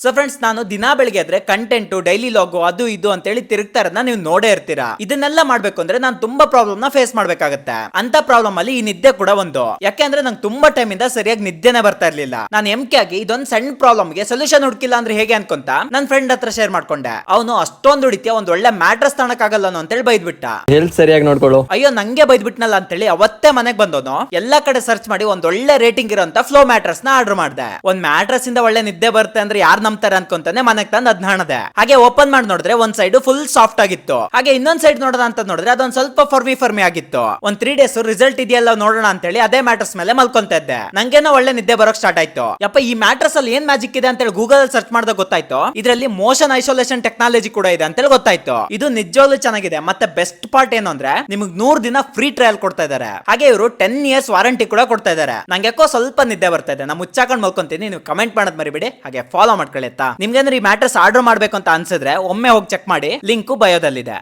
So friends, ನಾನು ದಿನಾ ಬೆಳಿಗ್ಗೆ ಆದ್ರೆ ಕಂಟೆಂಟ್ ಡೈಲಿ ಲಾಗು ಅದು ಇದು ಅಂತ ಹೇಳಿ ತಿರುಗ್ತಾ ಇರೋದನ್ನ ನೀವು ನೋಡೇ ಇರ್ತೀರಾ. ಇದನ್ನೆಲ್ಲ ಮಾಡ್ಬೇಕು ಅಂದ್ರೆ ನಾನು ತುಂಬಾ ಪ್ರಾಬ್ಲಮ್ ನ ಫೇಸ್ ಮಾಡ್ಬೇಕಾಗತ್ತೆ. ಅಂತ ಪ್ರಾಬ್ಲಮ್ ಅಲ್ಲಿ ಈ ನಿದ್ದೆ ಕೂಡ ಒಂದು. ಯಾಕೆಂದ್ರೆ ನಂಗೆ ತುಂಬಾ ಟೈಮ್ ಇಂದ ಸರಿಯಾಗಿ ನಿದ್ದೆನೆ ಬರ್ತಾ ಇರ್ಲಿಲ್ಲ. ನಾನು ಎಂ ಕೆ ಆಗಿ ಇದೊಂದು ಸಣ್ಣ ಪ್ರಾಬ್ಲಮ್ ಗೆ ಸೊಲ್ಯೂಷನ್ ಹುಡುಕಿಲ್ಲ ಅಂದ್ರೆ ಹೇಗೆ ಅನ್ಕೊಂತ ನನ್ನ ಫ್ರೆಂಡ್ ಹತ್ರ ಶೇರ್ ಮಾಡ್ಕೊಂಡೆ. ಅವನು ಅಷ್ಟೊಂದು ಹುಡಿತ್ಯ ಒಂದ್ ಒಳ್ಳೆ ಮ್ಯಾಟ್ರಸ್ ತಣಕಾಗಲ್ಲ ಅಂತ ಹೇಳಿ ಬೈದ್ಬಿಟ್ಟ. ಹೆಲ್ತ್ ಸರಿಯಾಗಿ ನೋಡ್ಕೊಳ್ಳೋ. ಅಯ್ಯೋ, ನಂಗೆ ಬೈದ್ಬಿಟ್ನಲ್ಲ ಅಂತ ಹೇಳಿ ಅವತ್ತೇ ಮನೆಗೆ ಬಂದೋನು ಎಲ್ಲಾ ಕಡೆ ಸರ್ಚ್ ಮಾಡಿ ಒಂದ್ ಒಳ್ಳೆ ರೇಟಿಂಗ್ ಇರೋಂತ ಫ್ಲೋ ಮ್ಯಾಟ್ರಸ್ ನ ಆರ್ಡರ್ ಮಾಡಿದೆ. ಒಂದ್ ಮ್ಯಾಟ್ರಸ್ ಇಂದ ಒಳ್ಳೆ ನಿದ್ದೆ ಬರುತ್ತೆ ಅಂದ್ರೆ ಯಾರು ನಂಬ್ತಾರೆ ಅನ್ಕೊಂತಾನೆ ಮನೆಗೆ ತಂದು ಅದ್ನ ಹಣದೆ. ಹಾಗೆ ಓಪನ್ ಮಾಡಿ ನೋಡಿದ್ರೆ ಒಂದ್ ಸೈಡ್ ಫುಲ್ ಸಾಫ್ಟ್ ಆಗಿತ್ತು. ಹಾಗೆ ಇನ್ನೊಂದ್ ಸೈಡ್ ನೋಡೋಣ ಅಂತ ನೋಡಿದ್ರೆ ಅದೊಂದ್ ಸ್ವಲ್ಪ ಫರ್ಮಿ ಆಗಿತ್ತು. ಒಂದ್ 3 ಡೇಸ್ ರಿಸಲ್ಟ್ ಇದೆಯಲ್ಲ ನೋಡೋಣ ಅಂತ ಹೇಳಿ ಅದೇ ಮ್ಯಾಟ್ರಸ್ ಮೇಲೆ ಮಲ್ಕೊಂತ ಇದ್ದೆ. ನಂಗೇನೋ ಒಳ್ಳೆ ನಿದ್ದೆ ಬರೋಕ್ ಸ್ಟಾರ್ಟ್ ಆಯ್ತು. ಯಪ್ಪ, ಈ ಮ್ಯಾಟ್ರಸ್ ಅಲ್ಲಿ ಏನ್ ಮ್ಯಾಜಿಕ್ ಇದೆ ಅಂತ ಹೇಳಿ ಗೂಗಲ್ ಅಲ್ಲಿ ಸರ್ಚ್ ಮಾಡಿದಾಗ ಗೊತ್ತಾಯ್ತು ಇದರಲ್ಲಿ ಮೋಷನ್ ಐಸೋಲೇಷನ್ ಟೆಕ್ನಾಲಜಿ ಕೂಡ ಇದೆ ಅಂತ ಹೇಳಿ ಗೊತ್ತಾಯ್ತು. ಇದು ನಿಜವಾಗ್ಲೂ ಚೆನ್ನಾಗಿದೆ. ಮತ್ತೆ ಬೆಸ್ಟ್ ಪಾರ್ಟ್ ಏನು ಅಂದ್ರೆ ನಿಮಗೆ 100 ದಿನ ಫ್ರೀ ಟ್ರಯಲ್ ಕೊಡ್ತಾ ಇದಾರೆ. ಹಾಗೆ ಇವರು 10 ಇಯರ್ಸ್ ವಾರಂಟಿ ಕೂಡ ಕೊಡ್ತಾ ಇದಾರೆ. ನಂಗೆ ಯಾಕೋ ಸ್ವಲ್ಪ ನಿದ್ದೆ ಬರ್ತಾ ಇದೆ. ನಾನು ಮುಚ್ಚಾಕೊಂಡು ಮಲ್ಕೊಂತೀನಿ. ನೀವು ಕಮೆಂಟ್ ಮಾಡೋದ್ ಮರಿಬೇಡಿ. ಹಾಗೆ ಫಾಲೋ ಮಾಡ್ಕೊಳ್ಳಿ. ನಿಮ್ಗೆ ಈ ಮ್ಯಾಟ್ರಸ್ ಆರ್ಡರ್ ಮಾಡ್ಬೇಕು ಅಂತ ಅನ್ಸಿದ್ರೆ ಒಮ್ಮೆ ಹೋಗಿ ಚೆಕ್ ಮಾಡಿ. ಲಿಂಕ್ ಬಯೋದಲ್ಲಿದೆ.